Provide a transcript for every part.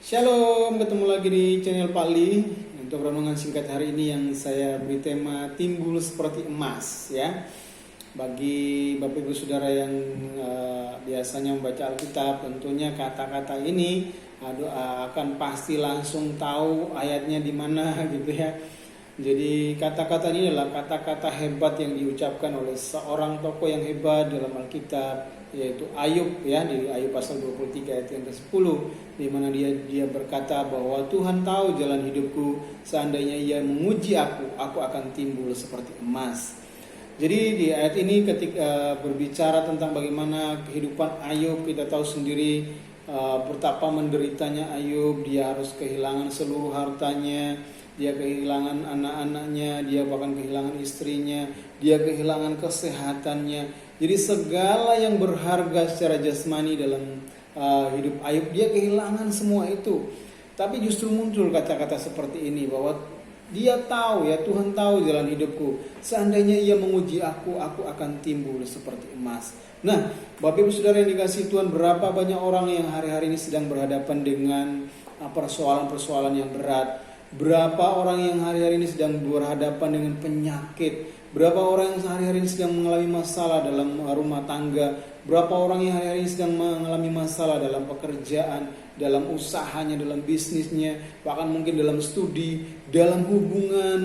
Shalom, ketemu lagi di channel Pak Li. Untuk renungan singkat hari ini yang saya beri tema timbul seperti emas ya. Bagi Bapak Ibu Saudara yang biasanya membaca Alkitab, tentunya kata-kata ini akan pasti langsung tahu ayatnya di mana gitu ya. Jadi kata-kata ini adalah kata-kata hebat yang diucapkan oleh seorang tokoh yang hebat dalam Alkitab, yaitu Ayub ya, di Ayub pasal 23 ayat yang ke-10, di mana dia berkata bahwa Tuhan tahu jalan hidupku, seandainya Ia menguji aku akan timbul seperti emas. Jadi di ayat ini ketika berbicara tentang bagaimana kehidupan Ayub, kita tahu sendiri betapa menderitanya Ayub. Dia harus kehilangan seluruh hartanya, dia kehilangan anak-anaknya, dia bahkan kehilangan istrinya, dia kehilangan kesehatannya. Jadi segala yang berharga secara jasmani dalam hidup Ayub, dia kehilangan semua itu. Tapi justru muncul kata-kata seperti ini, bahwa dia tahu ya, Tuhan tahu jalan hidupku, seandainya Ia menguji aku akan timbul seperti emas. Nah, Bapak Ibu Saudara yang dikasihi Tuhan, berapa banyak orang yang hari-hari ini sedang berhadapan dengan persoalan-persoalan yang berat. Berapa orang yang hari-hari ini sedang berhadapan dengan penyakit. Berapa orang yang hari-hari ini sedang mengalami masalah dalam rumah tangga. Berapa orang yang hari-hari ini sedang mengalami masalah dalam pekerjaan, dalam usahanya, dalam bisnisnya, bahkan mungkin dalam studi, dalam hubungan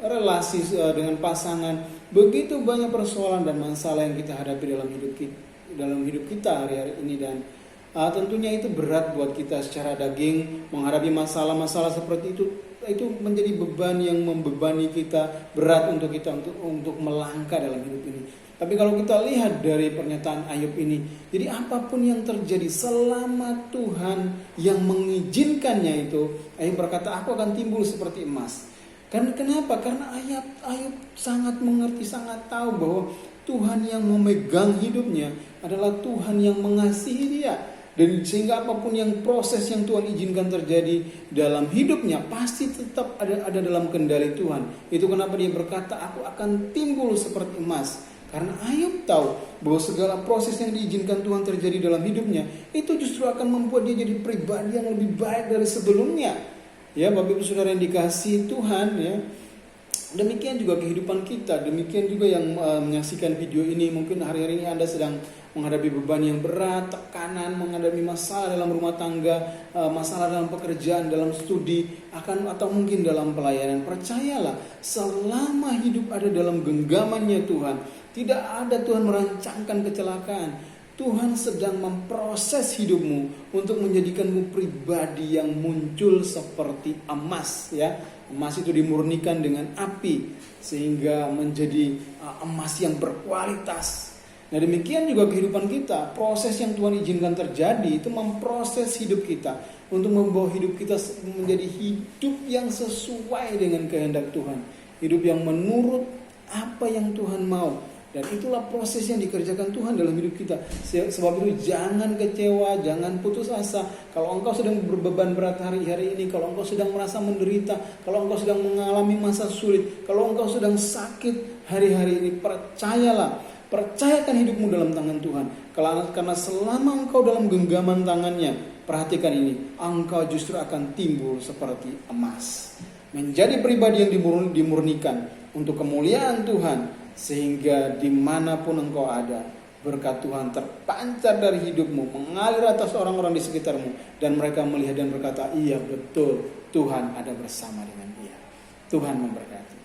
relasi dengan pasangan. Begitu banyak persoalan dan masalah yang kita hadapi dalam hidup kita hari-hari ini, dan tentunya itu berat buat kita secara daging. Menghadapi masalah-masalah seperti itu menjadi beban yang membebani kita, berat untuk kita untuk melangkah dalam hidup ini. Tapi kalau kita lihat dari pernyataan Ayub ini, jadi apapun yang terjadi selama Tuhan yang mengizinkannya itu, Ayub berkata, aku akan timbul seperti emas. Kenapa? Karena Ayub sangat mengerti, sangat tahu bahwa Tuhan yang memegang hidupnya adalah Tuhan yang mengasihi dia. Dan sehingga apapun yang proses yang Tuhan izinkan terjadi dalam hidupnya pasti tetap ada dalam kendali Tuhan. Itu kenapa dia berkata, aku akan timbul seperti emas. Karena Ayub tahu bahwa segala proses yang diizinkan Tuhan terjadi dalam hidupnya, itu justru akan membuat dia jadi pribadi yang lebih baik dari sebelumnya. Ya, Bapak Ibu Saudara yang dikasihi Tuhan ya. Demikian juga kehidupan kita, demikian juga yang menyaksikan video ini. Mungkin hari-hari ini Anda sedang menghadapi beban yang berat, tekanan, menghadapi masalah dalam rumah tangga, masalah dalam pekerjaan, dalam studi, atau mungkin dalam pelayanan. Percayalah, selama hidup ada dalam genggamannya Tuhan, tidak ada Tuhan merancangkan kecelakaan. Tuhan sedang memproses hidupmu untuk menjadikanmu pribadi yang muncul seperti emas ya. Emas itu dimurnikan dengan api sehingga menjadi emas yang berkualitas. Nah, demikian juga kehidupan kita. Proses yang Tuhan izinkan terjadi itu memproses hidup kita untuk membawa hidup kita menjadi hidup yang sesuai dengan kehendak Tuhan. Hidup yang menurut apa yang Tuhan mau. Dan itulah proses yang dikerjakan Tuhan dalam hidup kita. Sebab itu jangan kecewa, jangan putus asa. Kalau engkau sedang berbeban berat hari-hari ini, kalau engkau sedang merasa menderita, kalau engkau sedang mengalami masa sulit, kalau engkau sedang sakit hari-hari ini, percayalah, percayakan hidupmu dalam tangan Tuhan. Karena selama engkau dalam genggaman tangannya, perhatikan ini, engkau justru akan timbul seperti emas. Menjadi pribadi yang dimurnikan untuk kemuliaan Tuhan. Sehingga dimanapun engkau ada, berkat Tuhan terpancar dari hidupmu, mengalir atas orang-orang di sekitarmu, dan mereka melihat dan berkata, iya betul, Tuhan ada bersama dengan dia. Tuhan memberkati.